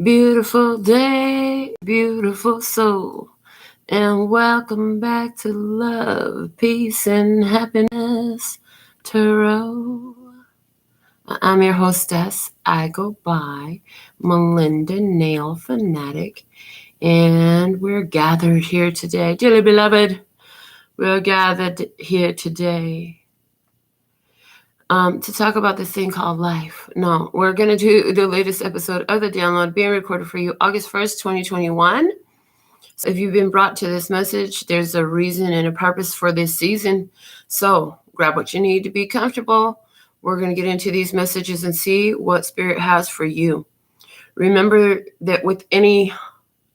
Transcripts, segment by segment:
Beautiful day, beautiful soul, and welcome back to Love, Peace, and Happiness Tarot. I'm your hostess. I go by Melinda, NailFanatic, and we're gathered here today. Dearly beloved, we're gathered here today to talk about this thing called life. No, we're going to do the latest episode of the download being recorded for you August 1st, 2021. So if you've been brought to this message, there's a reason and a purpose for this season. So grab what you need to be comfortable. We're going to get into these messages and see what Spirit has for you. Remember that with any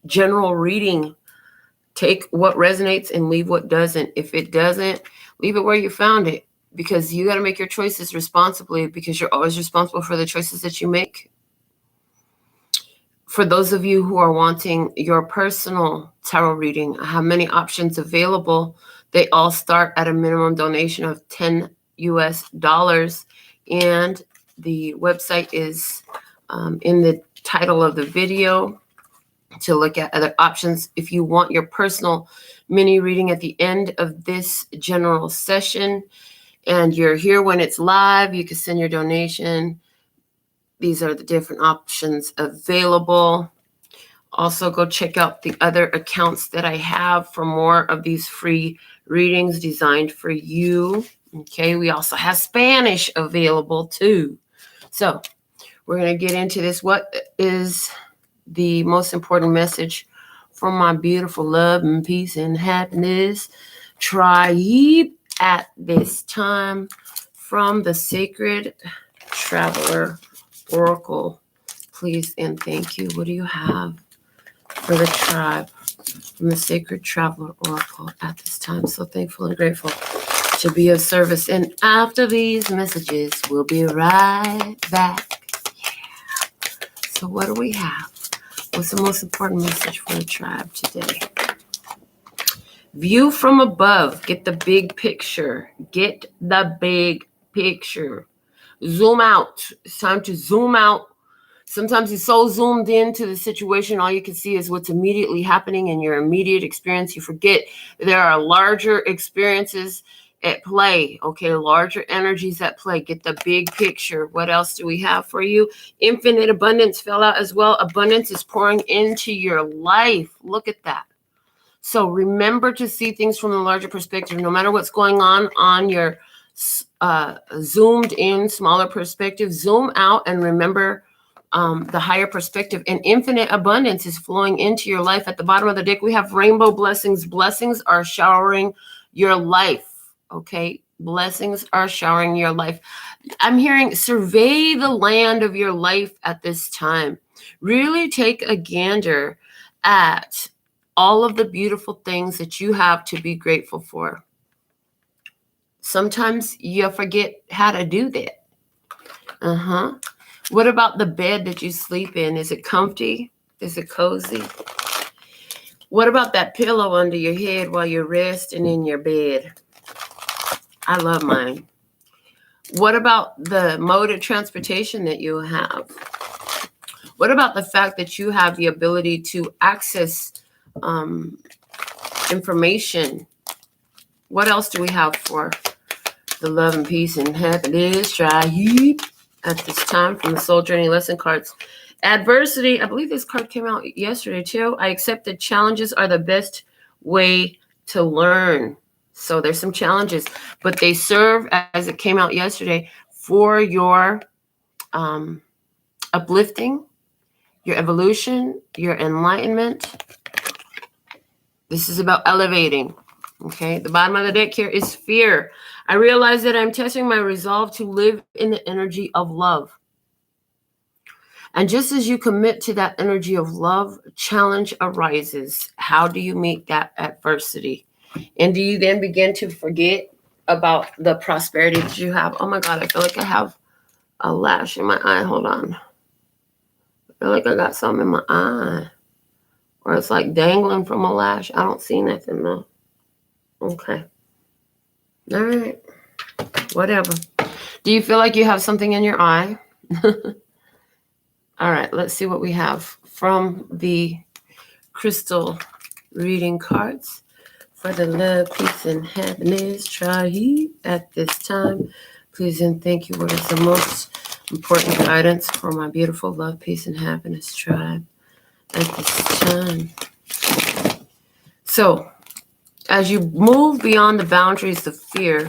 general reading, take what resonates and leave what doesn't. If it doesn't, leave it where you found it. Because you got to make your choices responsibly, because you're always responsible for the choices that you make. For those of you who are wanting your personal tarot reading, I have many options available. They all start at a minimum donation of $10 US. And the website is in the title of the video to look at other options. If you want your personal mini reading at the end of this general session, and you're here when it's live, you can send your donation. These are the different options available. Also, go check out the other accounts that I have for more of these free readings designed for you. Okay, we also have Spanish available too. So we're going to get into this. What is the most important message for my beautiful love and peace and happiness tribe at this time from the Sacred Traveler Oracle? Please and thank you. What do you have for the tribe from the Sacred Traveler Oracle at this time? So thankful and grateful to be of service. And after these messages, we'll be right back. Yeah. So what do we have? What's the most important message for the tribe today? View from above. Get the big picture. Get the big picture. Zoom out. It's time to zoom out. Sometimes you're so zoomed into the situation, all you can see is what's immediately happening in your immediate experience. You forget there are larger experiences at play, okay? Larger energies at play. Get the big picture. What else do we have for you? Infinite abundance fell out as well. Abundance is pouring into your life. Look at that. So remember to see things from a larger perspective. No matter what's going on your zoomed in, smaller perspective, zoom out and remember the higher perspective. And infinite abundance is flowing into your life. At the bottom of the deck, we have rainbow blessings. Blessings are showering your life, okay? Blessings are showering your life. I'm hearing survey the land of your life at this time. Really take a gander at all of the beautiful things that you have to be grateful for. Sometimes you forget how to do that. What about the bed that you sleep in? Is it comfy? Is it cozy? What about that pillow under your head while you're resting in your bed? I love mine. What about the mode of transportation that you have? What about the fact that you have the ability to access information? What else do we have for the love and peace and happiness tribe at this time from the Soul Journey lesson cards? Adversity. I believe this card came out yesterday too. I accept that challenges are the best way to learn. So there's some challenges, but they serve, as it came out yesterday, for your uplifting, your evolution, your enlightenment. This is about elevating. Okay, the bottom of the deck here is fear. I realize that I'm testing my resolve to live in the energy of love. And just as you commit to that energy of love, challenge arises. How do you meet that adversity? And do you then begin to forget about the prosperity that you have? Oh my God, I feel like I have a lash in my eye. Hold on. I feel like I got something in my eye. Or it's like dangling from a lash. I don't see nothing though. Okay. All right. Whatever. Do you feel like you have something in your eye? All right, let's see what we have from the crystal reading cards for the love, peace, and happiness tribe at this time. Please and thank you. What is the most important guidance for my beautiful love, peace, and happiness tribe at this time? So, as you move beyond the boundaries of fear,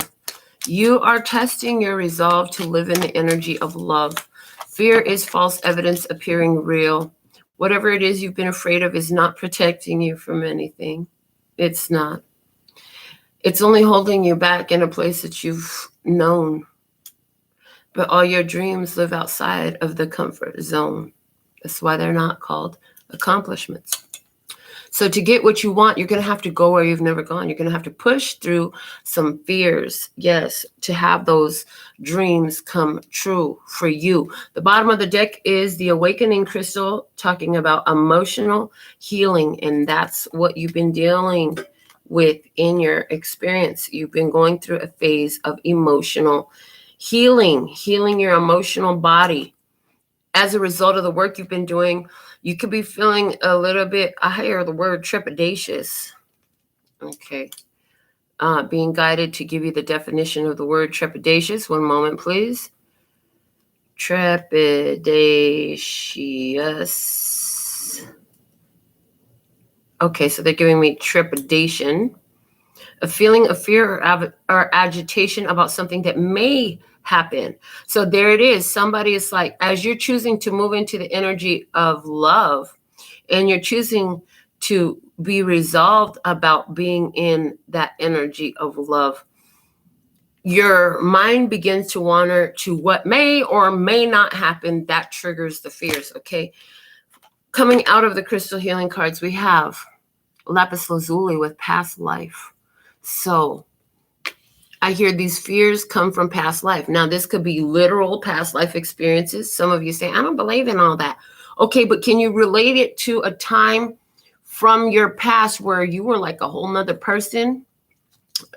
you are testing your resolve to live in the energy of love. Fear is false evidence appearing real. Whatever it is you've been afraid of is not protecting you from anything. It's not. It's only holding you back in a place that you've known. But all your dreams live outside of the comfort zone. That's why they're not called accomplishments. So to get what you want, you're going to have to go where you've never gone. You're going to have to push through some fears, yes, to have those dreams come true for you. The bottom of the deck is the awakening crystal, talking about emotional healing, and that's what you've been dealing with in your experience. You've been going through a phase of emotional healing your emotional body. As a result of the work you've been doing, you could be feeling a little bit, I hear the word trepidatious. Okay. Being guided to give you the definition of the word trepidatious. One moment, please. Trepidatious. Okay, so they're giving me trepidation. A feeling of fear or agitation about something that may happen. So there it is. Somebody is like, as you're choosing to move into the energy of love and you're choosing to be resolved about being in that energy of love, your mind begins to wander to what may or may not happen. That triggers the fears. Okay. Coming out of the crystal healing cards, we have lapis lazuli with past life. So I hear these fears come from past life. Now, this could be literal past life experiences. Some of you say, I don't believe in all that. Okay, but can you relate it to a time from your past where you were like a whole nother person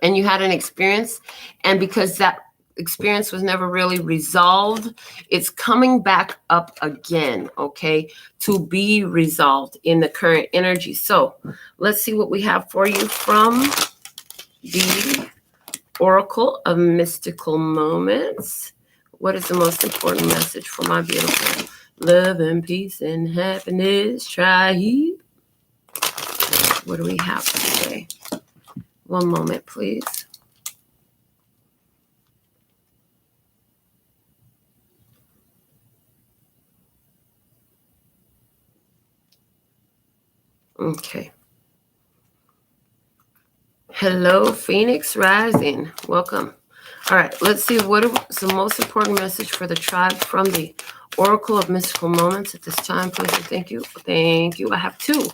and you had an experience? And because that experience was never really resolved, it's coming back up again, okay, to be resolved in the current energy. So let's see what we have for you from the Oracle of Mystical Moments. What is the most important message for my beautiful love and peace and happiness tribe? What do we have today? One moment, please. Okay. Hello, Phoenix Rising. Welcome. All right, let's see what is the most important message for the tribe from the Oracle of Mystical Moments at this time, please. Thank you. Thank you. I have two.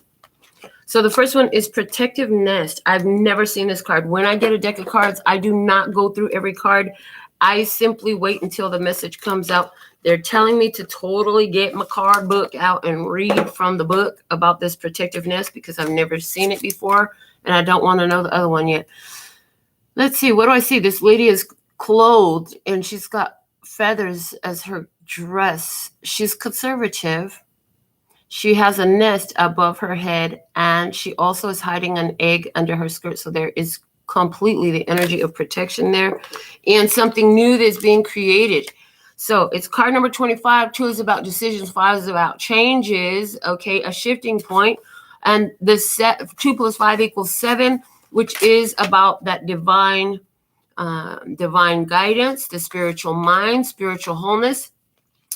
So the first one is Protective Nest. I've never seen this card. When I get a deck of cards, I do not go through every card. I simply wait until the message comes out. They're telling me to totally get my card book out and read from the book about this Protective Nest because I've never seen it before and I don't want to know the other one yet. Let's see. What do I see? This lady is clothed and she's got feathers as her dress. She's conservative. She has a nest above her head, and she also is hiding an egg under her skirt. So there is completely the energy of protection there and something new that's being created. So it's card number 25. 2 is about decisions. 5 is about changes. Okay, a shifting point. And the 2 plus 5 equals 7, which is about that divine guidance, the spiritual mind, spiritual wholeness.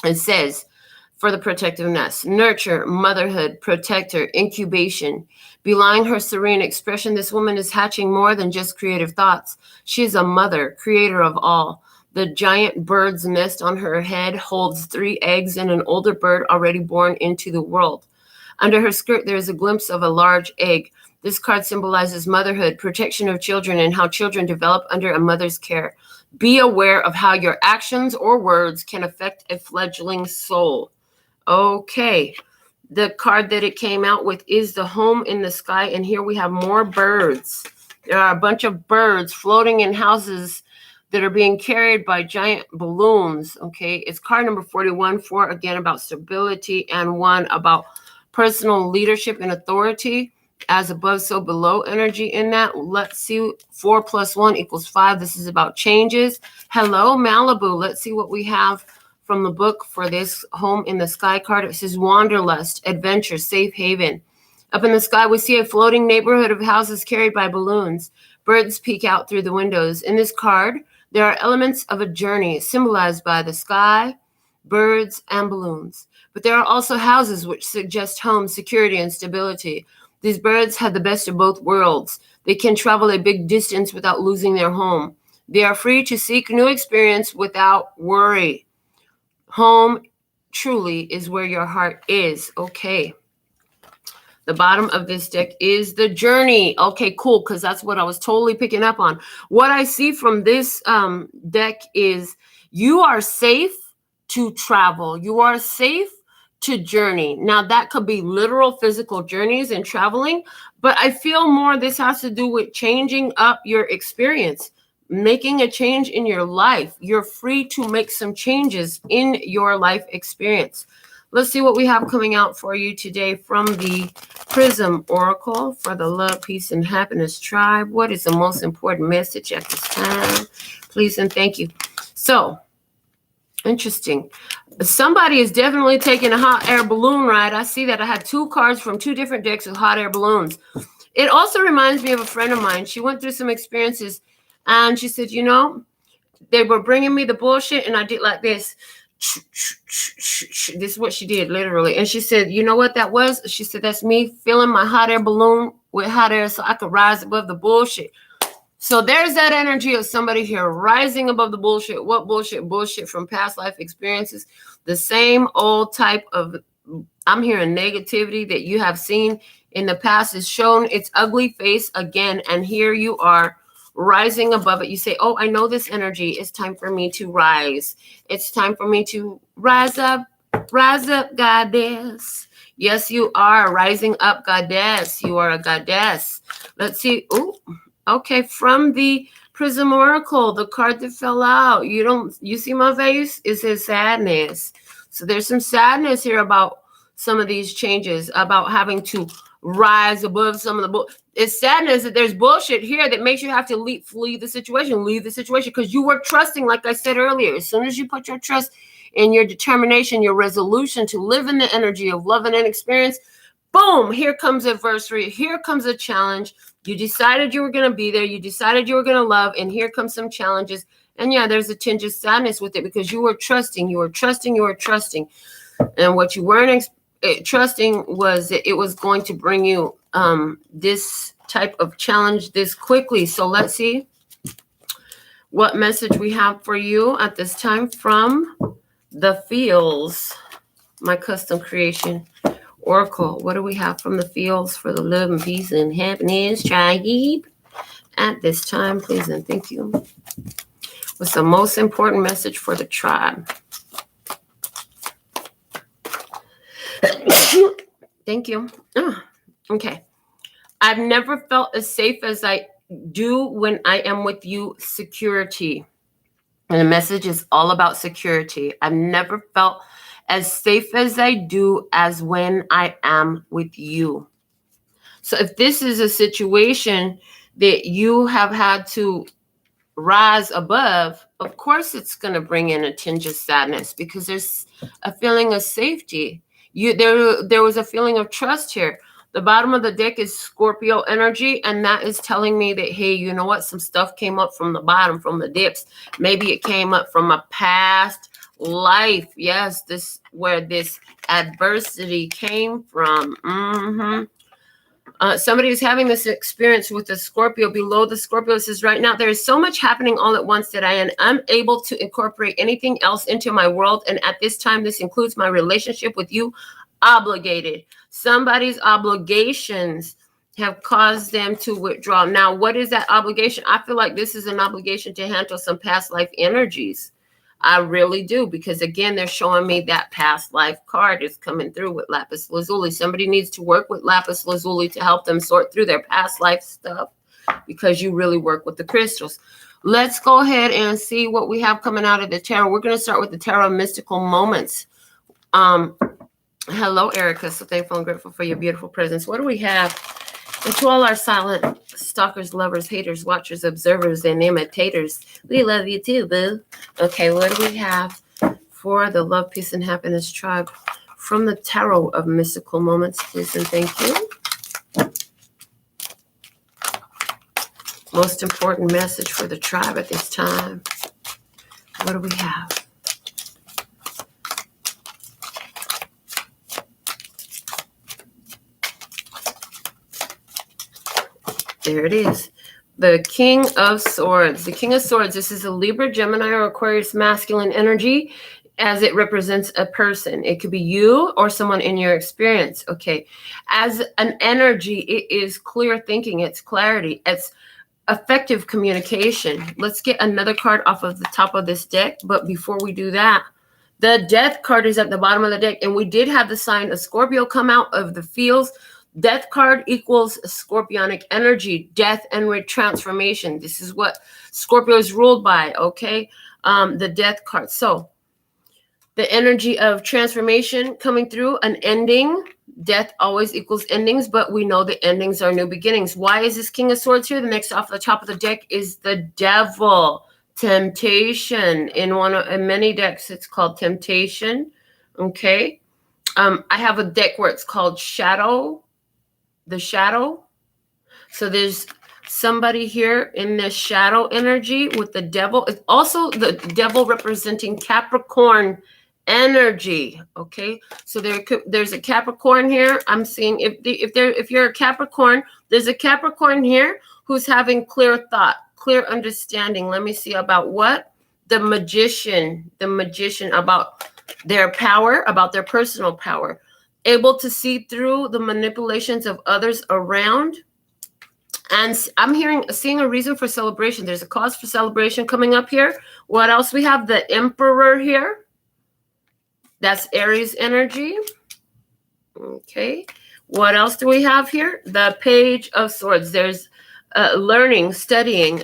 It says, for the protective nest, nurture, motherhood, protector, incubation. Belying her serene expression, this woman is hatching more than just creative thoughts. She is a mother, creator of all. The giant bird's nest on her head holds 3 eggs and an older bird already born into the world. Under her skirt, there is a glimpse of a large egg. This card symbolizes motherhood, protection of children, and how children develop under a mother's care. Be aware of how your actions or words can affect a fledgling soul. Okay, the card that it came out with is the home in the sky, and here we have more birds. There are a bunch of birds floating in houses that are being carried by giant balloons. Okay, it's card number 41. 4 again about stability, and 1 about personal leadership and authority. As above, so below energy in that. Let's see. 4 + 1 = 5. This is about changes. Hello, Malibu. Let's see what we have from the book for this home in the sky card. It says wanderlust, adventure, safe haven. Up in the sky, we see a floating neighborhood of houses carried by balloons. Birds peek out through the windows. In this card, there are elements of a journey symbolized by the sky, birds, and balloons. But there are also houses which suggest home, security, and stability. These birds have the best of both worlds. They can travel a big distance without losing their home. They are free to seek new experience without worry. Home truly is where your heart is. Okay. The bottom of this deck is the journey. Okay, cool, because that's what I was totally picking up on. What I see from this deck is you are safe to travel. You are safe to journey. Now, that could be literal physical journeys and traveling, but I feel more this has to do with changing up your experience, making a change in your life. You're free to make some changes in your life experience. Let's see what we have coming out for you today from the Prism Oracle for the Love, Peace, and Happiness Tribe. What is the most important message at this time? Please and thank you. So, interesting. Somebody is definitely taking a hot air balloon ride. I see that I had 2 cards from 2 different decks with hot air balloons. It also reminds me of a friend of mine. She went through some experiences, and she said, you know, they were bringing me the bullshit, and I did like this. This is what she did, literally. And she said, you know what that was? She said, that's me filling my hot air balloon with hot air so I could rise above the bullshit. So there's that energy of somebody here rising above the bullshit. What bullshit? Bullshit from past life experiences. The same old type of, I'm hearing negativity that you have seen in the past is shown its ugly face again. And here you are rising above it. You say, oh, I know this energy. It's time for me to rise. It's time for me to rise up, goddess. Yes, you are rising up, goddess. You are a goddess. Let's see. Ooh. Okay, from the Prism Oracle, the card that fell out. You see my face? It says sadness. So there's some sadness here about some of these changes, about having to rise above some of the it's sadness that there's bullshit here that makes you have to leave the situation, because you were trusting, like I said earlier. As soon as you put your trust in your determination, your resolution to live in the energy of love and experience, boom, here comes adversity. Here comes a challenge. You decided you were going to be there. You decided you were going to love, and here comes some challenges. And yeah, there's a tinge of sadness with it because you were trusting. And what you weren't trusting was that it was going to bring you this type of challenge this quickly. So let's see what message we have for you at this time from the Fields, my custom creation Oracle. What do we have from the Fields for the Love and Peace and Happiness Tribe at this time, please and thank you? What's the most important message for the tribe? Thank you. Oh, okay. I've never felt as safe as I do when I am with you. Security. And the message is all about security. I've never felt as safe as I do as when I am with you. So if this is a situation that you have had to rise above, of course it's going to bring in a tinge of sadness because there's a feeling of safety. There was a feeling of trust here. The bottom of the deck is Scorpio energy, and that is telling me that, hey, you know what? Some stuff came up from the bottom, from the dips. Maybe it came up from a past life. Yes, this where this adversity came from. Somebody is having this experience with the Scorpio. Below the Scorpio, it says, right now, there is so much happening all at once that I am unable to incorporate anything else into my world. And at this time, this includes my relationship with you. Obligated. Somebody's obligations have caused them to withdraw. Now, what is that obligation? I feel like this is an obligation to handle some past life energies. I really do, because again, they're showing me that past life card is coming through with lapis lazuli. Somebody needs to work with lapis lazuli to help them sort through their past life stuff, because you really work with the crystals. Let's go ahead and see what we have coming out of the tarot. We're going to start with the tarot mystical moments. Hello, Erica. So thankful and grateful for your beautiful presence. What do we have? And to all our silent stalkers, lovers, haters, watchers, observers, and imitators, we love you too, boo. Okay, what do we have for the Love, Peace, and Happiness tribe from the Tarot of Mystical Moments, please and thank you. Most important message for the tribe at this time. What do we have? There it is. The King of Swords. The King of Swords. This is a Libra, Gemini, or Aquarius masculine energy as it represents a person. It could be you or someone in your experience. Okay. As an energy, it is clear thinking. It's clarity. It's effective communication. Let's get another card off of the top of this deck. But before we do that, the Death card is at the bottom of the deck. And we did have the sign of Scorpio come out of the fields. Death card equals scorpionic energy, death and transformation. This is what Scorpio is ruled by, okay? The Death card. So the energy of transformation coming through, an ending. Death always equals endings, but we know the endings are new beginnings. Why is this King of Swords here? The next off the top of the deck is the Devil, temptation. In many decks, it's called temptation, okay? I have a deck where it's called Shadow. The Shadow. So there's somebody here in this shadow energy with the Devil. It's also the Devil representing Capricorn energy. Okay, so there's a Capricorn here. I'm seeing if you're a Capricorn, there's a Capricorn here who's having clear thought, clear understanding. Let me see about what the magician about their power, about their personal power. Able to see through the manipulations of others around. And I'm seeing a reason for celebration. There's a cause for celebration coming up here. What else? We have the Emperor here. That's Aries energy. Okay. What else do we have here? The Page of Swords. There's learning, studying,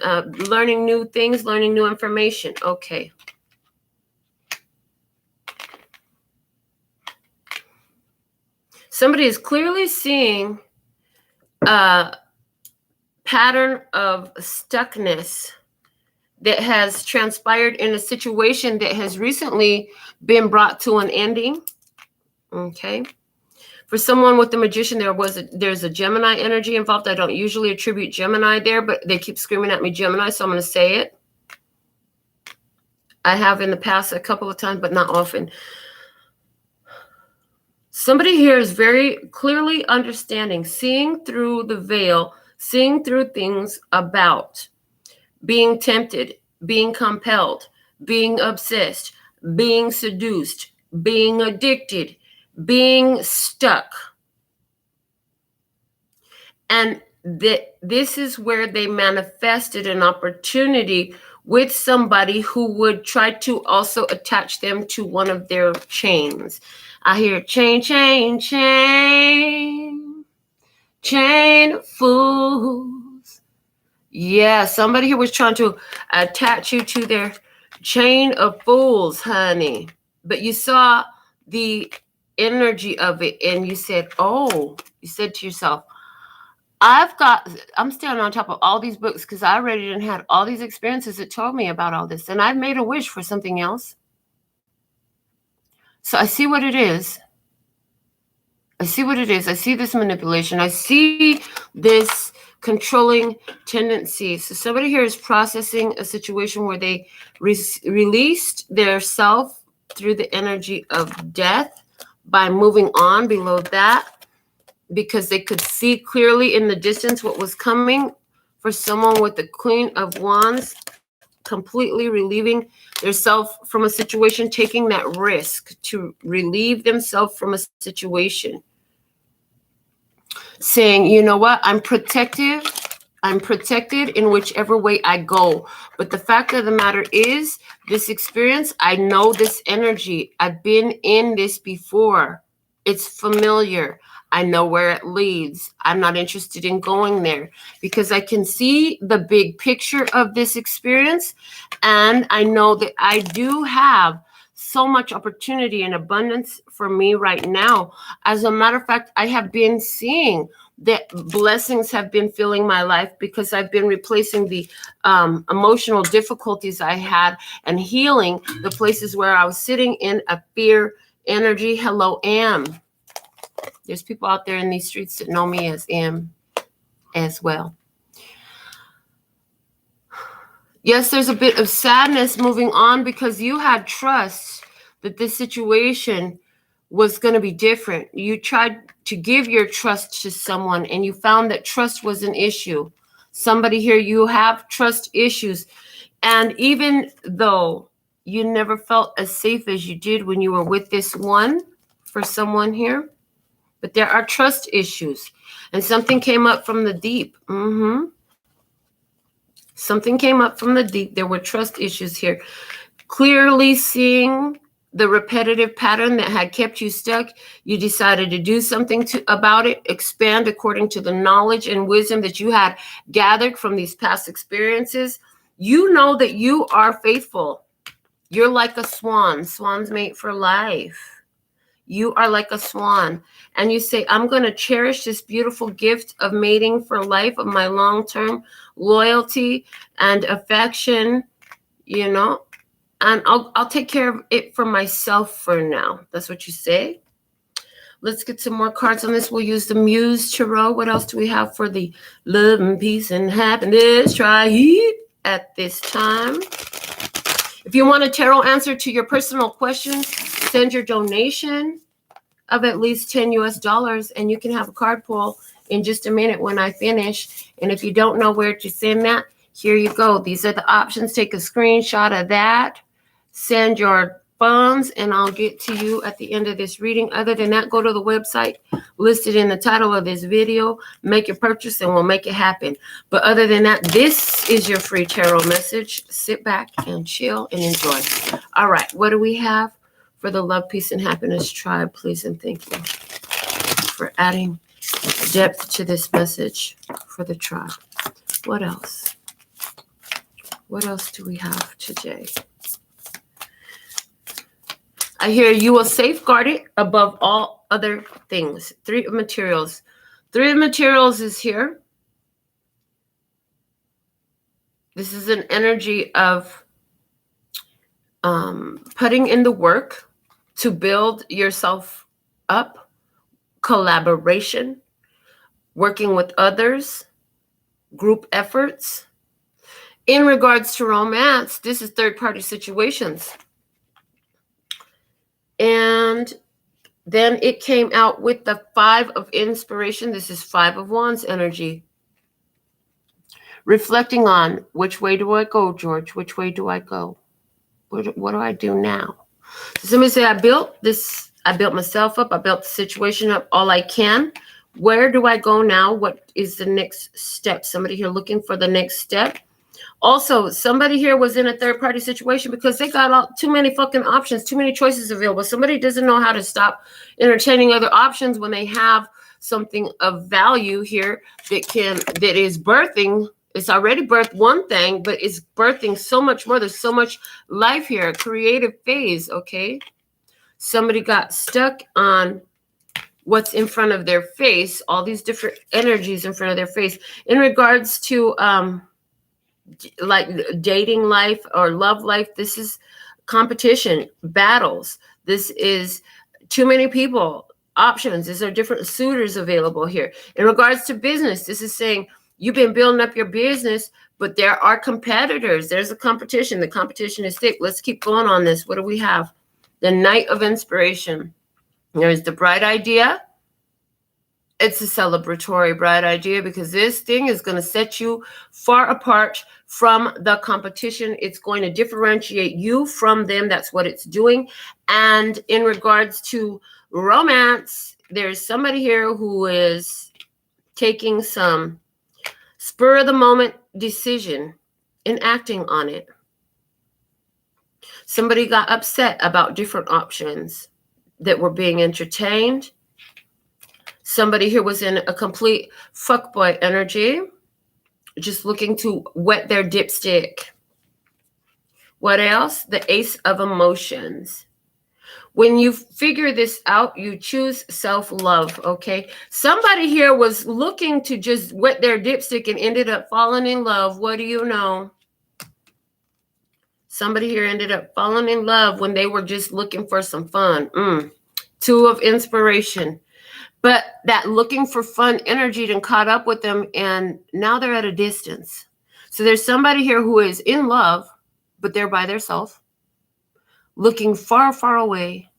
learning new things, learning new information. Okay. Somebody is clearly seeing a pattern of stuckness that has transpired in a situation that has recently been brought to an ending. Okay. For someone with the Magician, there's a Gemini energy involved. I don't usually attribute Gemini there, but they keep screaming at me Gemini, so I'm going to say it. I have in the past a couple of times, but not often. Somebody here is very clearly understanding, seeing through the veil, seeing through things about being tempted, being compelled, being obsessed, being seduced, being addicted, being stuck. And this is where they manifested an opportunity with somebody who would try to also attach them to one of their chains. I hear chain, chain, chain, chain fools. Yeah, somebody here was trying to attach you to their chain of fools, honey. But you saw the energy of it and you said, oh, you said to yourself, I'm standing on top of all these books because I already didn't have all these experiences that told me about all this. And I've made a wish for something else. So I see what it is. I see what it is. I see this manipulation. I see this controlling tendency. So somebody here is processing a situation where they released their self through the energy of death by moving on below that because they could see clearly in the distance what was coming. For someone with the Queen of Wands, completely relieving themselves from a situation, taking that risk to relieve themselves from a situation. Saying, you know what, I'm protected in whichever way I go. But the fact of the matter is, this experience, I know this energy. I've been in this before. It's familiar. I know where it leads. I'm not interested in going there because I can see the big picture of this experience. And I know that I do have so much opportunity and abundance for me right now. As a matter of fact, I have been seeing that blessings have been filling my life because I've been replacing the emotional difficulties I had and healing the places where I was sitting in a fear energy. Hello, Am. There's people out there in these streets that know me as Am as well. Yes, there's a bit of sadness moving on because you had trust that this situation was going to be different. You tried to give your trust to someone and you found that trust was an issue. Somebody here, you have trust issues. And even though you never felt as safe as you did when you were with this one, for someone here, but there are trust issues. And something came up from the deep. Something came up from the deep. There were trust issues here. Clearly seeing the repetitive pattern that had kept you stuck, you decided to do something about it, expand according to the knowledge and wisdom that you had gathered from these past experiences. You know that you are faithful. You're like a swan. Swans mate for life. You are like a swan. And you say, I'm going to cherish this beautiful gift of mating for life, of my long-term loyalty and affection, you know, and I'll take care of it for myself for now. That's what you say. Let's get some more cards on this. We'll use the Muse Tarot. What else do we have for the love and peace and happiness? Try it at this time. If you want a tarot answer to your personal questions, send your donation of at least $10 and you can have a card pull in just a minute when I finish. And if you don't know where to send that, here you go. These are the options. Take a screenshot of that. Send your funds and I'll get to you at the end of this reading. Other than that, go to the website listed in the title of this video, make your purchase and we'll make it happen. But other than that, this is your free tarot message. Sit back and chill and enjoy. All right, what do we have for the Love, Peace, and Happiness Tribe? Please and thank you for adding depth to this message for the tribe. What else? What else do we have today? I hear you will safeguard it above all other things. Three of materials. Three of materials is here. This is an energy of putting in the work to build yourself up, collaboration, working with others, group efforts. In regards to romance, this is third-party situations. And then it came out with the Five of Inspiration. This is Five of Wands energy. Reflecting on, which way do I go, George? Which way do I go? What do I do now? So somebody say, I built myself up. I built the situation up all I can. Where do I go now? What is the next step? Somebody here looking for the next step. Also, somebody here was in a third-party situation because they got too many fucking options, too many choices available. Somebody doesn't know how to stop entertaining other options when they have something of value here that is birthing. It's already birthed one thing, but it's birthing so much more. There's so much life here, a creative phase, okay? Somebody got stuck on what's in front of their face, all these different energies in front of their face. In regards to like dating life or love life, this is competition, battles. This is too many people, options. These are different suitors available here. In regards to business, this is saying you've been building up your business, but there are competitors. There's a competition. The competition is thick. Let's keep going on this. What do we have? The Knight of Inspiration. There's the bright idea. It's a celebratory bright idea because this thing is going to set you far apart from the competition. It's going to differentiate you from them. That's what it's doing. And in regards to romance, there's somebody here who is taking some spur of the moment decision and acting on it. Somebody got upset about different options that were being entertained. Somebody here was in a complete fuckboy energy, just looking to wet their dipstick. What else? The Ace of Emotions. When you figure this out, you choose self-love, okay? Somebody here was looking to just wet their dipstick and ended up falling in love. What do you know? Somebody here ended up falling in love when they were just looking for some fun. Two of Inspiration. But that looking for fun energy done caught up with them, and now they're at a distance. So there's somebody here who is in love, but they're by themselves, looking far, far away.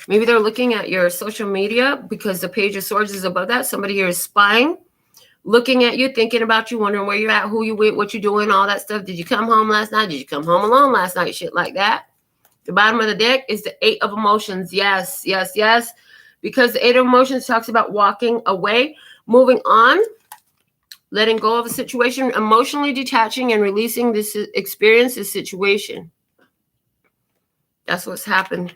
Maybe they're looking at your social media because the Page of Swords is above that. Somebody here is spying, looking at you, thinking about you, wondering where you're at, who you with, what you doing, all that stuff. Did you come home last night? Did you come home alone last night? Shit like that. The bottom of the deck is the Eight of Emotions. Yes, yes, yes. Because the Eight of Emotions talks about walking away, moving on, letting go of a situation, emotionally detaching and releasing this experience, this situation. That's what's happened.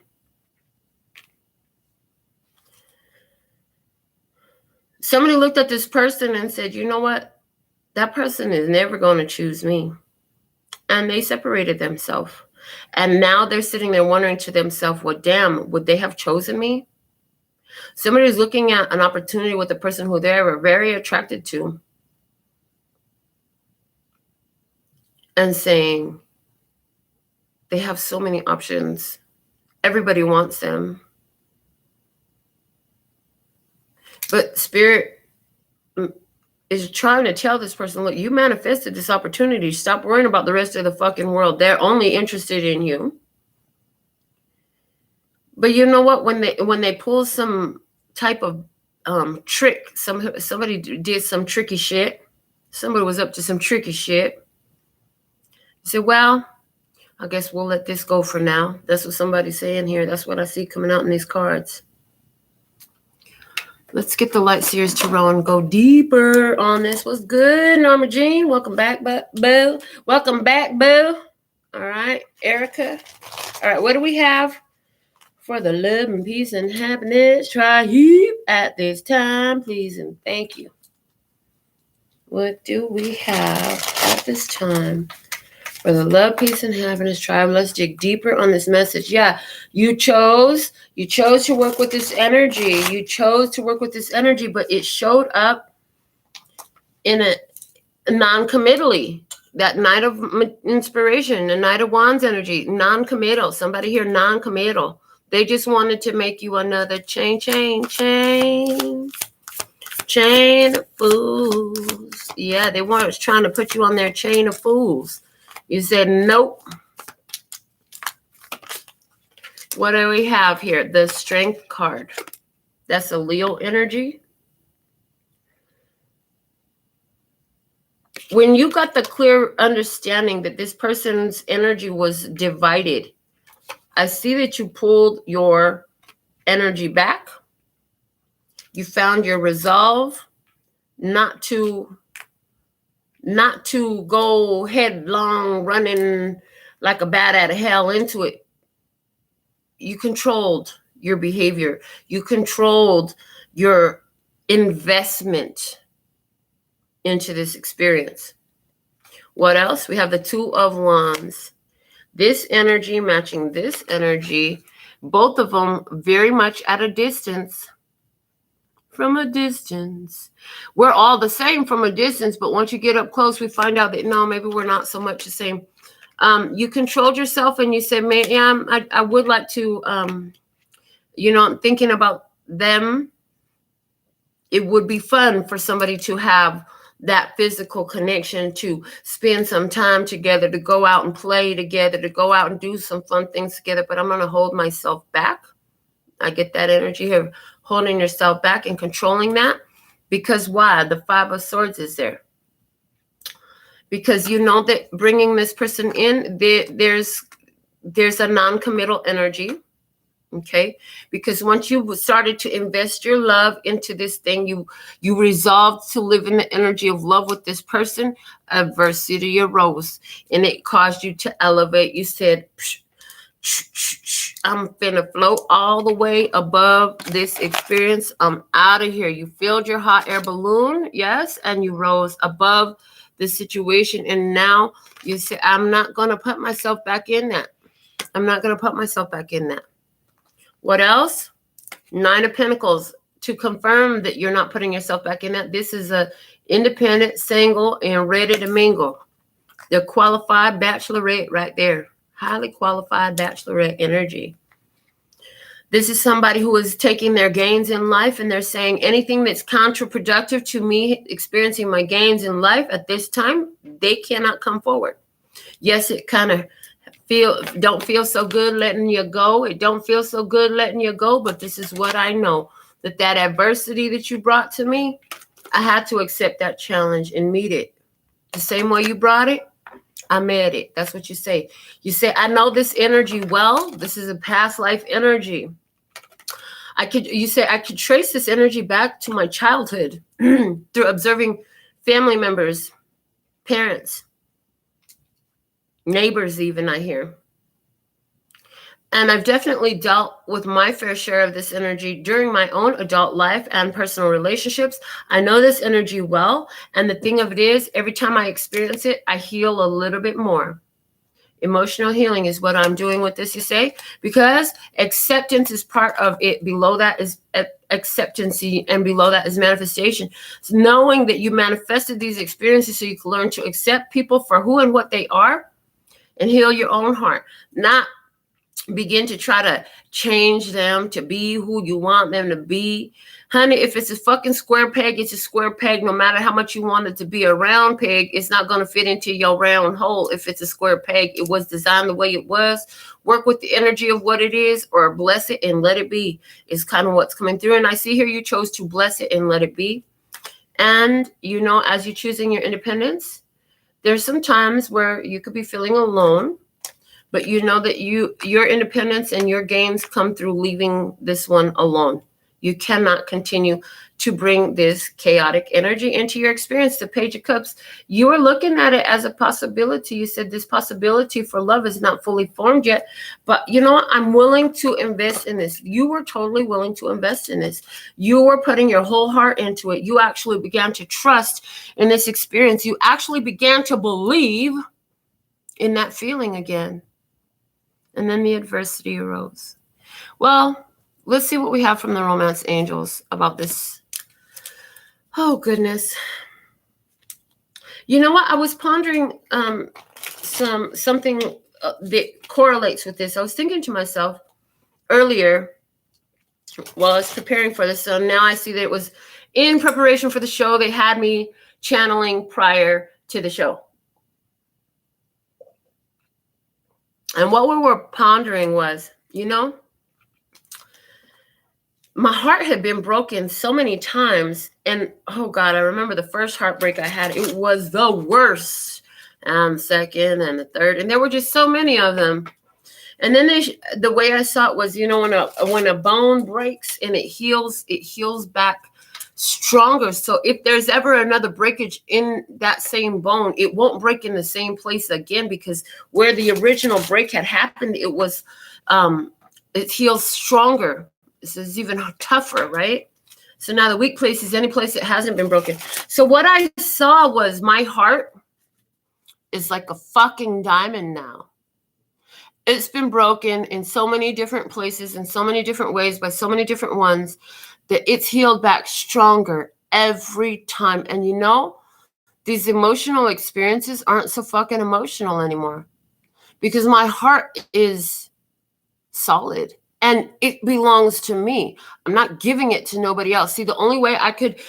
Somebody looked at this person and said, you know what? That person is never going to choose me. And they separated themselves. And now they're sitting there wondering to themselves, well, damn, would they have chosen me? Somebody is looking at an opportunity with a person who they were very attracted to and saying, they have so many options. Everybody wants them. But Spirit is trying to tell this person, look, you manifested this opportunity. Stop worrying about the rest of the fucking world. They're only interested in you. But you know what? When they pull some type of trick, somebody did some tricky shit. Somebody was up to some tricky shit. You say, well, I guess we'll let this go for now. That's what somebody's saying here. That's what I see coming out in these cards. Let's get the Light Seers Tarot and go deeper on this. What's good, Norma Jean? Welcome back, boo. Welcome back, boo. All right, Erica. All right, what do we have for the love and peace and happiness? Try you at this time, please, and thank you. What do we have at this time for the love, peace, and happiness tribe? Let's dig deeper on this message. Yeah, you chose to work with this energy. You chose to work with this energy, but it showed up in a non-committally. That Knight of Inspiration, the Knight of Wands energy, non-committal. Somebody here, non-committal. They just wanted to make you another chain of fools. Yeah, they were trying to put you on their chain of fools. You said, nope. What do we have here? The Strength card. That's a Leo energy. When you got the clear understanding that this person's energy was divided, I see that you pulled your energy back. You found your resolve not to go headlong, running like a bat out of hell into it. You controlled your behavior. You controlled your investment into this experience. What else? We have the Two of Wands. This energy matching this energy, both of them very much at a distance. From a distance. We're all the same from a distance, but once you get up close, we find out that no, maybe we're not so much the same. You controlled yourself and you said, man, I would like to, I'm thinking about them. It would be fun for somebody to have that physical connection, to spend some time together, to go out and play together, to go out and do some fun things together. But I'm going to hold myself back. I get that energy here, holding yourself back and controlling that. Because why? The Five of Swords is there. Because you know that bringing this person in, there's a non-committal energy. Okay, because once you started to invest your love into this thing, you resolved to live in the energy of love with this person. Adversity arose, and it caused you to elevate. You said, I'm finna float all the way above this experience. I'm out of here. You filled your hot air balloon, yes, and you rose above the situation. And now you say, I'm not going to put myself back in that. I'm not going to put myself back in that. What else? 9 of Pentacles. To confirm that you're not putting yourself back in that. This is a independent, single, and ready to mingle. The qualified bachelorette right there. Highly qualified bachelorette energy. This is somebody who is taking their gains in life and they're saying anything that's counterproductive to me experiencing my gains in life at this time, they cannot come forward. Yes, it kind of don't feel so good letting you go. It don't feel so good letting you go, but this is what I know, that adversity that you brought to me, I had to accept that challenge and meet it. The same way you brought it, I met it. That's what you say. You say, I know this energy well. This is a past life energy. You say, I could trace this energy back to my childhood through observing family members, parents, neighbors even, I hear. And I've definitely dealt with my fair share of this energy during my own adult life and personal relationships. I know this energy well. And the thing of it is, every time I experience it, I heal a little bit more. Emotional healing is what I'm doing with this, you say, because acceptance is part of it. Below that is acceptance, and below that is manifestation. So knowing that you manifested these experiences so you can learn to accept people for who and what they are and heal your own heart, not begin to try to change them to be who you want them to be. Honey, if it's a fucking square peg, it's a square peg. No matter how much you want it to be a round peg, it's not going to fit into your round hole. If it's a square peg, it was designed the way it was. Work with the energy of what it is, or bless it and let it be, is kind of what's coming through. And I see here you chose to bless it and let it be. And, you know, as you're choosing your independence, there's some times where you could be feeling alone. But you know that your independence and your gains come through leaving this one alone. You cannot continue to bring this chaotic energy into your experience. The Page of Cups, you are looking at it as a possibility. You said this possibility for love is not fully formed yet. But you know what? I'm willing to invest in this. You were totally willing to invest in this. You were putting your whole heart into it. You actually began to trust in this experience. You actually began to believe in that feeling again. And then the adversity arose. Well, let's see what we have from the romance angels about this. Oh, goodness. You know what? I was pondering something that correlates with this. I was thinking to myself earlier while I was preparing for this. So now I see that it was in preparation for the show. They had me channeling prior to the show. And what we were pondering was, you know, my heart had been broken so many times. And, oh, God, I remember the first heartbreak I had. It was the worst. Second and the third. And there were just so many of them. And then the way I saw it was, you know, when a bone breaks and it heals back stronger. So if there's ever another breakage in that same bone, it won't break in the same place again, because where the original break had happened, it was it heals stronger. This is even tougher, right? So now the weak place is any place that hasn't been broken. So what I saw was my heart is like a fucking diamond now. It's been broken in so many different places, in so many different ways, by so many different ones, that it's healed back stronger every time. And you know, these emotional experiences aren't so fucking emotional anymore, because my heart is solid and it belongs to me. I'm not giving it to nobody else. See, the only way I could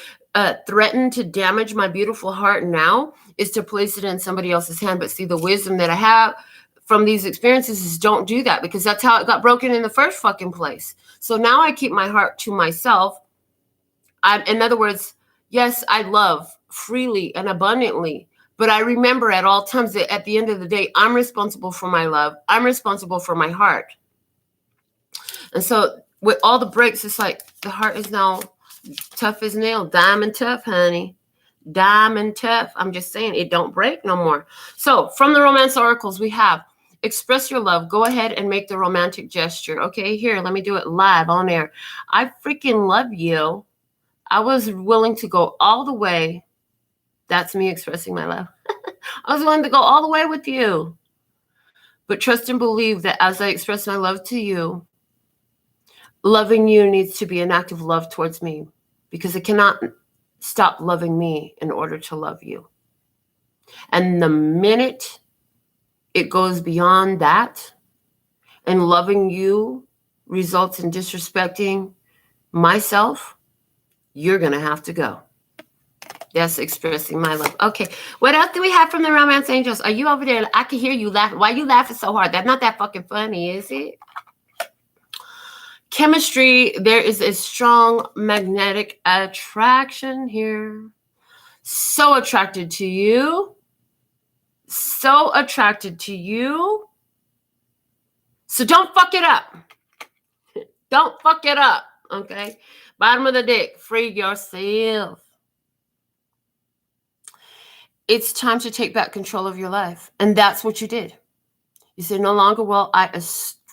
threaten to damage my beautiful heart now is to place it in somebody else's hand. But see, the wisdom that I have from these experiences is don't do that, because that's how it got broken in the first fucking place. So now I keep my heart to myself. In other words, yes, I love freely and abundantly, but I remember at all times that at the end of the day, I'm responsible for my love. I'm responsible for my heart. And so with all the breaks, it's like the heart is now tough as nail, diamond tough, honey. Diamond tough. I'm just saying, it don't break no more. So from the romance oracles, we have Express your love. Go ahead and make the romantic gesture. Okay, here, let me do it live on air. I freaking love you. I was willing to go all the way. That's me expressing my love. I was willing to go all the way with you. But trust and believe that as I express my love to you, loving you needs to be an act of love towards me, because I cannot stop loving me in order to love you. And the minute it goes beyond that and loving you results in disrespecting myself, you're going to have to go. That's expressing my love. Okay, what else do we have from the romance angels? Are you over there? I can hear you laughing. Why are you laughing so hard? That's not that fucking funny, is it? Chemistry, there is a strong magnetic attraction here. So attracted to you. So attracted to you. So don't fuck it up. Don't fuck it up, okay? Bottom of the deck, free yourself. It's time to take back control of your life. And that's what you did. You said, no longer will I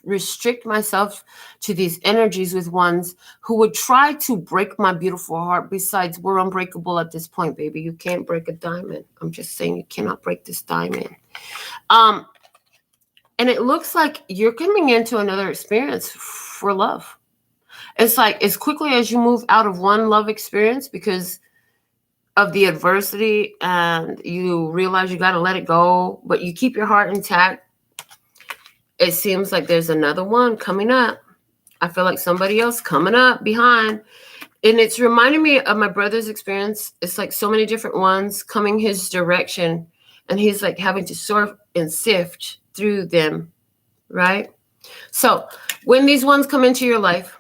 restrict myself to these energies with ones who would try to break my beautiful heart. Besides, we're unbreakable at this point, baby. You can't break a diamond. I'm just saying you cannot break this diamond. And it looks like you're coming into another experience for love. It's like as quickly as you move out of one love experience because of the adversity and you realize you got to let it go, but you keep your heart intact, it seems like there's another one coming up. I feel like somebody else coming up behind. And it's reminding me of my brother's experience. It's like so many different ones coming his direction. And he's like having to sort and sift through them, right? So when these ones come into your life,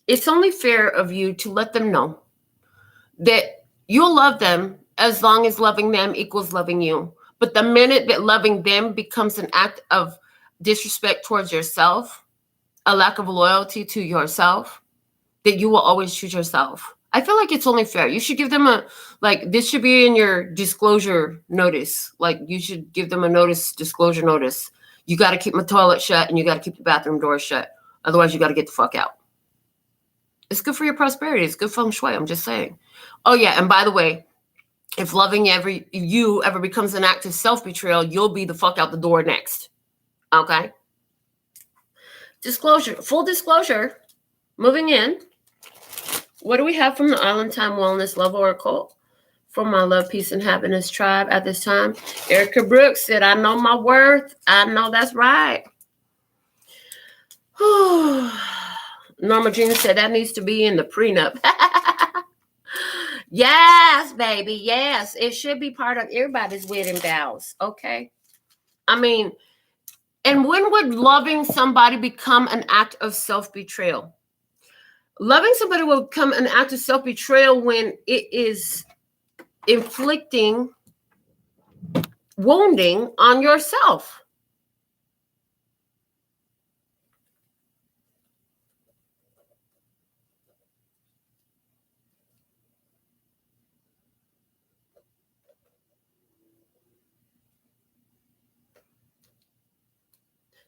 it's only fair of you to let them know that you'll love them as long as loving them equals loving you. But the minute that loving them becomes an act of disrespect towards yourself, a lack of loyalty to yourself, that you will always choose yourself. I feel like it's only fair. You should give them this should be in your disclosure notice. Like you should give them a disclosure notice. You got to keep my toilet shut and you got to keep the bathroom door shut. Otherwise, you got to get the fuck out. It's good for your prosperity. It's good feng shui. I'm just saying. Oh, yeah. And by the way, if loving you ever becomes an act of self-betrayal, you'll be the fuck out the door next. Okay? Disclosure. Full disclosure. Moving in. What do we have from the Island Time Wellness Love Oracle? For my love, peace, and happiness tribe at this time. Erica Brooks said, I know my worth. I know that's right. Norma Jean said that needs to be in the prenup. Yes, baby. Yes. It should be part of everybody's wedding vows. Okay. I mean, and when would loving somebody become an act of self-betrayal? Loving somebody will become an act of self-betrayal when it is inflicting wounding on yourself.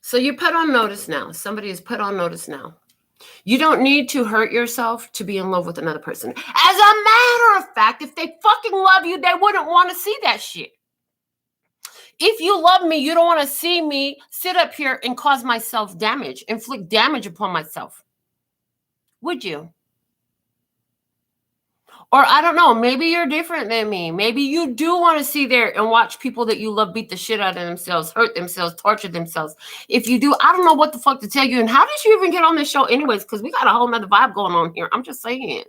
So you're put on notice now. Somebody is put on notice now. You don't need to hurt yourself to be in love with another person. As a matter of fact, if they fucking love you, they wouldn't want to see that shit. If you love me, you don't want to see me sit up here and cause myself damage, inflict damage upon myself. Would you? Or I don't know, maybe you're different than me. Maybe you do want to see there and watch people that you love beat the shit out of themselves, hurt themselves, torture themselves. If you do, I don't know what the fuck to tell you. And how did you even get on this show anyways? Because we got a whole nother vibe going on here. I'm just saying.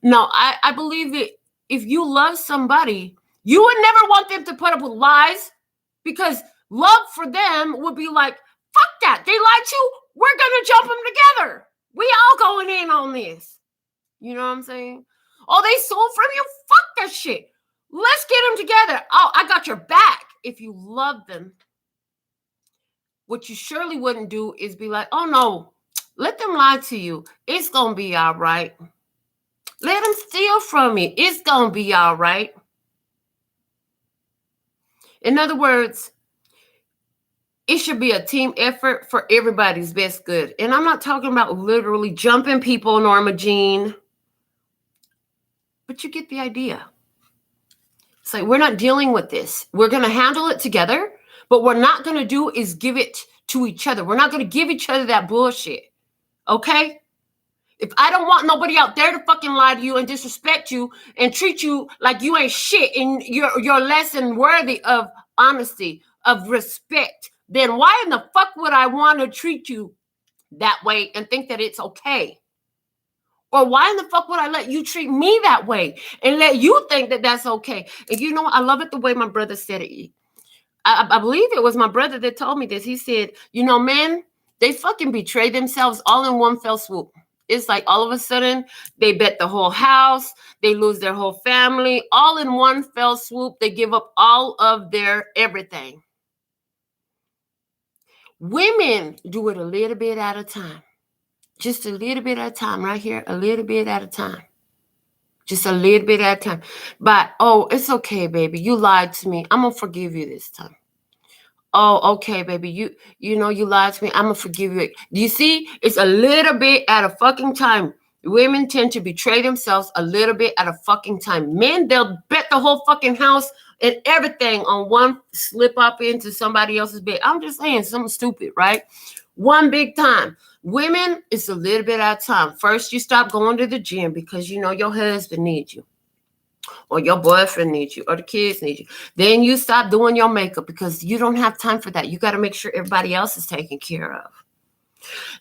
No, I believe that if you love somebody, you would never want them to put up with lies, because love for them would be like, fuck that. They lied to you. We're going to jump them together. We all going in on this. You know what I'm saying? Oh, they sold from you? Fuck that shit. Let's get them together. Oh, I got your back. If you love them, what you surely wouldn't do is be like, oh, no, let them lie to you. It's going to be all right. Let them steal from you. It's going to be all right. In other words, it should be a team effort for everybody's best good. And I'm not talking about literally jumping people, Norma Jean. But you get the idea. It's like, we're not dealing with this. We're going to handle it together. But what we're not going to do is give it to each other. We're not going to give each other that bullshit. Okay? If I don't want nobody out there to fucking lie to you and disrespect you and treat you like you ain't shit and you're less than worthy of honesty, of respect, then why in the fuck would I want to treat you that way and think that it's okay? Or why in the fuck would I let you treat me that way and let you think that that's okay? And you know, I love it the way my brother said it. I believe it was my brother that told me this. He said, you know, men, they fucking betray themselves all in one fell swoop. It's like all of a sudden they bet the whole house, they lose their whole family, all in one fell swoop. They give up all of their everything. Women do it a little bit at a time. Just a little bit at a time, right here, a little bit at a time. Just a little bit at a time. But, oh, it's okay, baby. You lied to me. I'm going to forgive you this time. Oh, okay, baby. You know you lied to me. I'm going to forgive you. Do you see? It's a little bit at a fucking time. Women tend to betray themselves a little bit at a fucking time. Men, they'll bet the whole fucking house and everything on one slip up into somebody else's bed. I'm just saying something stupid, right? One big time. Women, it's a little bit at a time. First, you stop going to the gym because you know your husband needs you, or your boyfriend needs you, or the kids need you. Then you stop doing your makeup because you don't have time for that. You got to make sure everybody else is taken care of.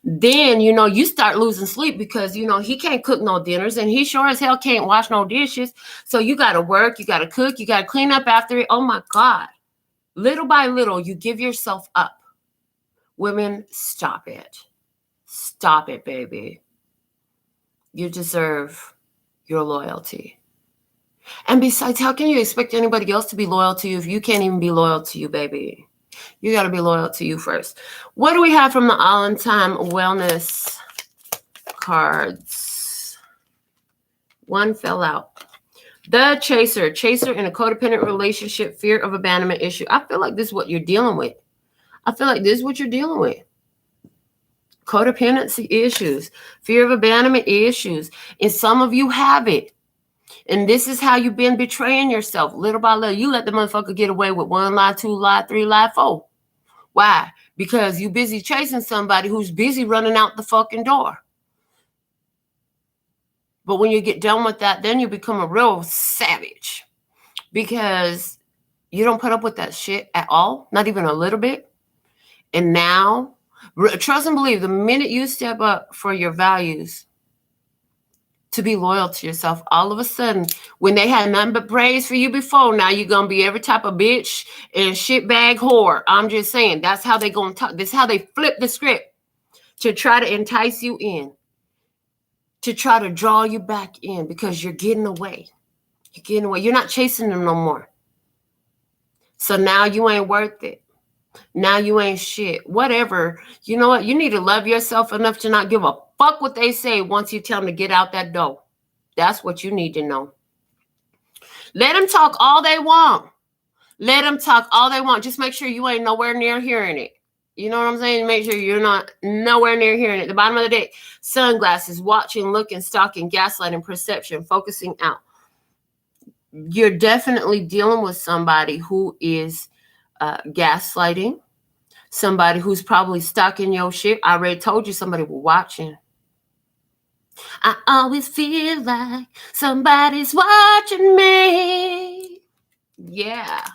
Then, you know, you start losing sleep because, you know, he can't cook no dinners and he sure as hell can't wash no dishes. So you got to work, you got to cook, you got to clean up after it. Oh my God. Little by little, you give yourself up. Women, stop it. Stop it, baby. You deserve your loyalty. And besides, how can you expect anybody else to be loyal to you if you can't even be loyal to you, baby? You got to be loyal to you first. What do we have from the All-in-Time Wellness cards? One fell out. The Chaser. Chaser in a codependent relationship, fear of abandonment issue. I feel like this is what you're dealing with. I feel like this is what you're dealing with. Codependency issues, fear of abandonment issues. And some of you have it. And this is how you've been betraying yourself little by little. You let the motherfucker get away with 1 lie, 2 lie, 3 lie, 4. Why? Because you're busy chasing somebody who's busy running out the fucking door. But when you get done with that, then you become a real savage because you don't put up with that shit at all, not even a little bit. And now, trust and believe, the minute you step up for your values, to be loyal to yourself, all of a sudden, when they had nothing but praise for you before, now you're going to be every type of bitch and shitbag whore. I'm just saying, that's how they going to talk. This is how they flip the script to try to entice you in, to try to draw you back in because you're getting away. You're getting away. You're not chasing them no more. So now you ain't worth it. Now you ain't shit. Whatever. You know what? You need to love yourself enough to not give a fuck what they say once you tell them to get out that door. That's what you need to know. Let them talk all they want. Let them talk all they want. Just make sure you ain't nowhere near hearing it. You know what I'm saying? Make sure you're not nowhere near hearing it. The bottom of the deck, sunglasses, watching, looking, stalking, gaslighting, perception, focusing out. You're definitely dealing with somebody who is gaslighting, somebody who's probably stalking your shit. I already told you somebody was watching. I always feel like somebody's watching me. Yeah,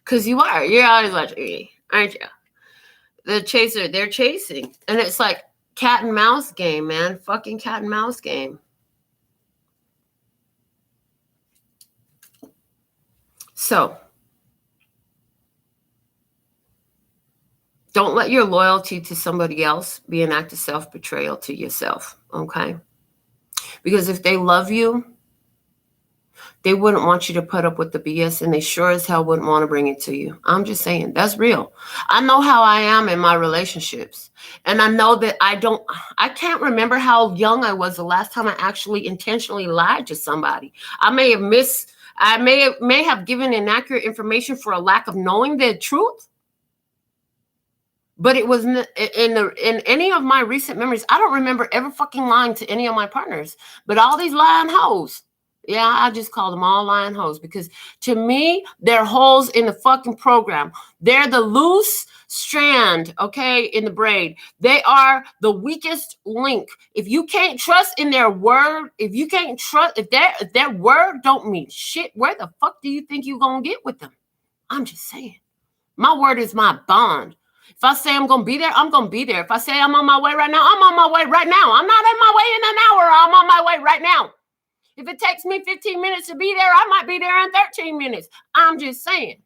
because you are. You're always watching me, aren't you? The chaser, they're chasing. And it's like cat and mouse game, man. Fucking cat and mouse game. So, don't let your loyalty to somebody else be an act of self-betrayal to yourself, okay? Because if they love you, they wouldn't want you to put up with the BS, and they sure as hell wouldn't want to bring it to you. I'm just saying, that's real. I know how I am in my relationships, and I know that I can't remember how young I was the last time I actually intentionally lied to somebody. I may have given inaccurate information for a lack of knowing the truth. But it was in any of my recent memories. I don't remember ever fucking lying to any of my partners. But all these lying hoes, yeah, I just call them all lying hoes, because to me, they're holes in the fucking program. They're the loose strand, okay, in the braid. They are the weakest link. If you can't trust in their word, if you can't trust, if their word don't mean shit, where the fuck do you think you're gonna get with them? I'm just saying. My word is my bond. If I say I'm going to be there, I'm going to be there. If I say I'm on my way right now, I'm on my way right now. I'm not on my way in an hour. I'm on my way right now. If it takes me 15 minutes to be there, I might be there in 13 minutes. I'm just saying.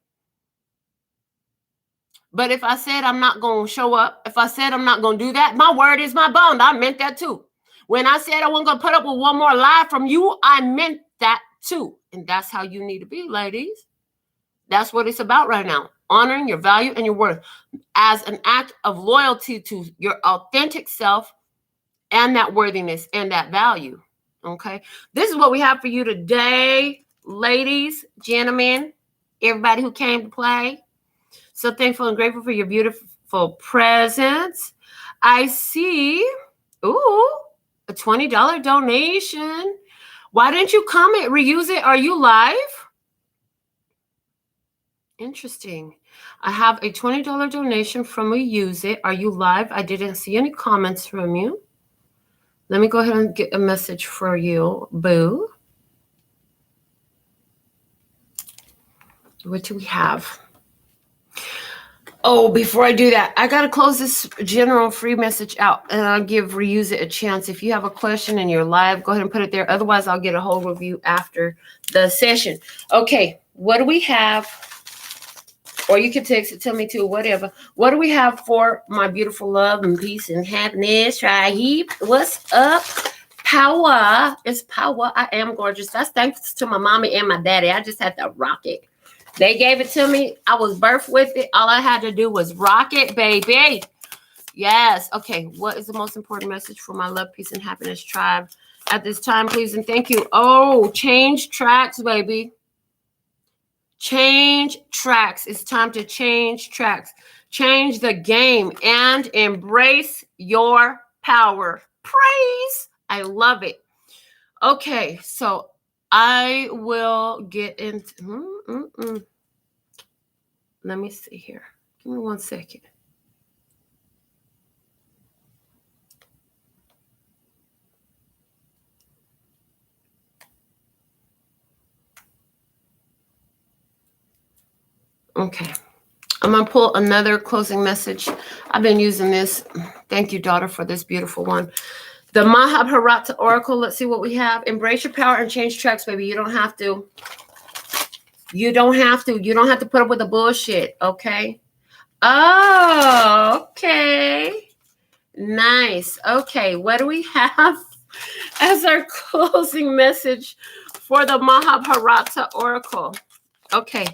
But if I said I'm not going to show up, if I said I'm not going to do that, my word is my bond. I meant that too. When I said I wasn't going to put up with one more lie from you, I meant that too. And that's how you need to be, ladies. That's what it's about right now. Honoring your value and your worth as an act of loyalty to your authentic self and that worthiness and that value. Okay. This is what we have for you today, ladies, gentlemen, everybody who came to play. So thankful and grateful for your beautiful presence. I see, a $20 donation. Why didn't you comment, reuse it? Are you live? Interesting. I have a $20 donation from Reuse It. Are you live? I didn't see any comments from you. Let me go ahead and get a message for you, boo. What do we have? Oh, before I do that, I got to close this general free message out, and I'll give Reuse It a chance. If you have a question and you're live, go ahead and put it there. Otherwise, I'll get a hold of you after the session. Okay, what do we have? Or you can text it to me too, whatever. What do we have for my beautiful love and peace and happiness? Right? What's up? Power. It's power. I am gorgeous. That's thanks to my mommy and my daddy. I just had to rock it. They gave it to me. I was birthed with it. All I had to do was rock it, baby. Yes. Okay. What is the most important message for my love, peace, and happiness tribe at this time, please? And thank you. Oh, change tracks, baby. Change tracks. It's time to change tracks. Change the game and embrace your power. Praise. I love it. Okay, so I will get into... Let me see here. Give me 1 second. Okay. I'm going to pull another closing message. I've been using this. Thank you, daughter, for this beautiful one. The LPHtarot Oracle. Let's see what we have. Embrace your power and change tracks, baby. You don't have to. You don't have to. You don't have to put up with the bullshit, okay? Oh, okay. Nice. Okay, what do we have as our closing message for the LPHtarot Oracle? Okay.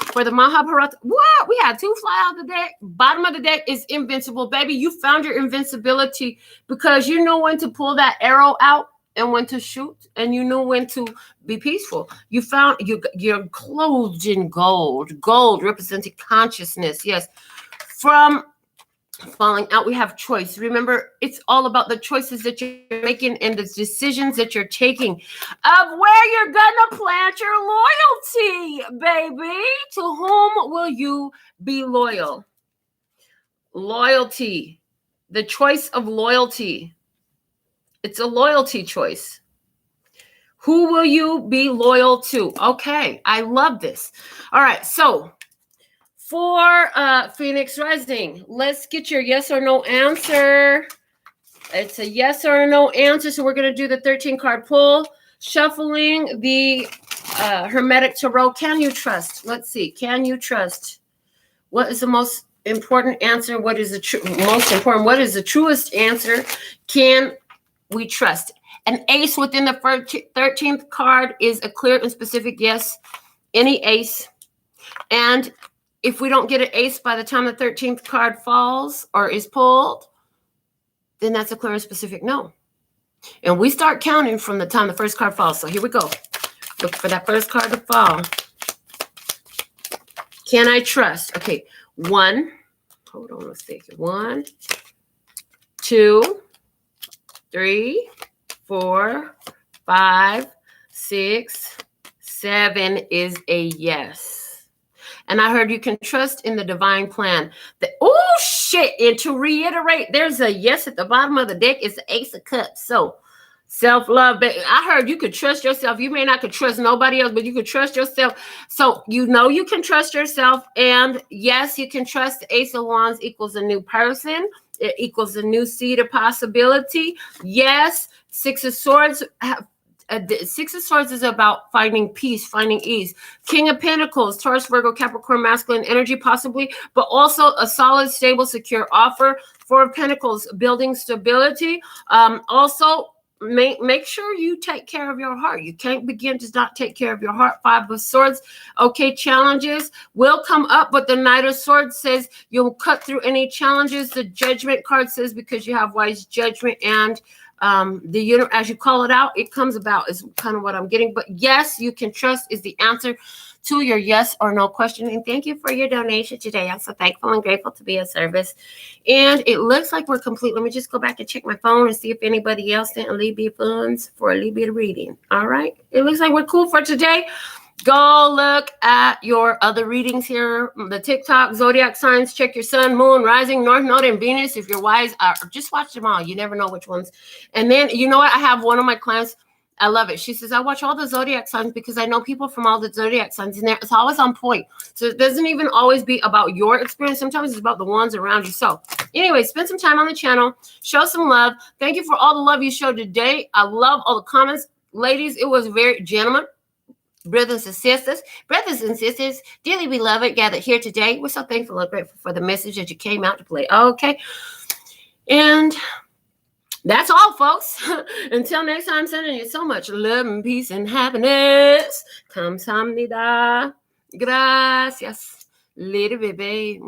For the LPHtarot, what? We had 2 fly out the deck. Bottom of the deck is invincible, baby. You found your invincibility because you know when to pull that arrow out and when to shoot, and you know when to be peaceful. You found you're clothed in gold. Gold representing consciousness. Yes. From falling out, we have choice. Remember, it's all about the choices that you're making and the decisions that you're taking of where you're gonna plant your loyalty, baby. To whom will you be loyal? Loyalty. The choice of loyalty. It's a loyalty choice. Who will you be loyal to? Okay, I love this. All right, so for Phoenix Rising, let's get your yes or no answer. It's a yes or no answer. So we're going to do the 13 card pull, shuffling the Hermetic Tarot. Can you trust? Let's see. Can you trust? What is the most important answer? What is the most important? What is the truest answer? Can we trust? An ace within the 13th card is a clear and specific yes. Any ace. And if we don't get an ace by the time the 13th card falls or is pulled, then that's a clear and specific no. And we start counting from the time the first card falls. So here we go. Look for that first card to fall. Can I trust? Okay. 1. Hold on a second. 1, 2, 3, 4, 5, 6, 7 is a yes. And I heard you can trust in the divine plan. Oh, shit. And to reiterate, there's a yes at the bottom of the deck. It's the Ace of Cups. So self-love. I heard you could trust yourself. You may not could trust nobody else, but you could trust yourself. So you know you can trust yourself. And yes, you can trust. The Ace of Wands equals a new person. It equals a new seed of possibility. Yes, Six of Swords. Six of Swords is about finding peace, finding ease. King of Pentacles, Taurus, Virgo, Capricorn, masculine energy possibly, but also a solid, stable, secure offer. Four of Pentacles, building stability. Also, make sure you take care of your heart. You can't begin to not take care of your heart. Five of Swords. Okay, challenges will come up, but the Knight of Swords says you'll cut through any challenges. The Judgment card says because you have wise judgment and the universe, as you call it out, it comes about is kind of what I'm getting. But yes, you can trust is the answer to your yes or no question. And thank you for your donation today. I'm so thankful and grateful to be of service. And it looks like we're complete. Let me just go back and check my phone and see if anybody else didn't leave me funds for a little bit of reading. All right. It looks like we're cool for today. Go look at your other readings here. The TikTok, zodiac signs, check your sun, moon, rising, north node, and Venus. If you're wise, just watch them all. You never know which ones. And then, you know what? I have one of my clients. I love it. She says, I watch all the zodiac signs because I know people from all the zodiac signs, and it's always on point. So it doesn't even always be about your experience. Sometimes it's about the ones around you. So anyway, spend some time on the channel. Show some love. Thank you for all the love you showed today. I love all the comments. Ladies, it was very gentleman. Brothers and sisters, dearly beloved, gathered here today. We're so thankful and grateful for the message that you came out to play. Okay. And that's all, folks. Until next time, sending you so much love and peace and happiness. Kamsahamnida. Gracias. Little baby.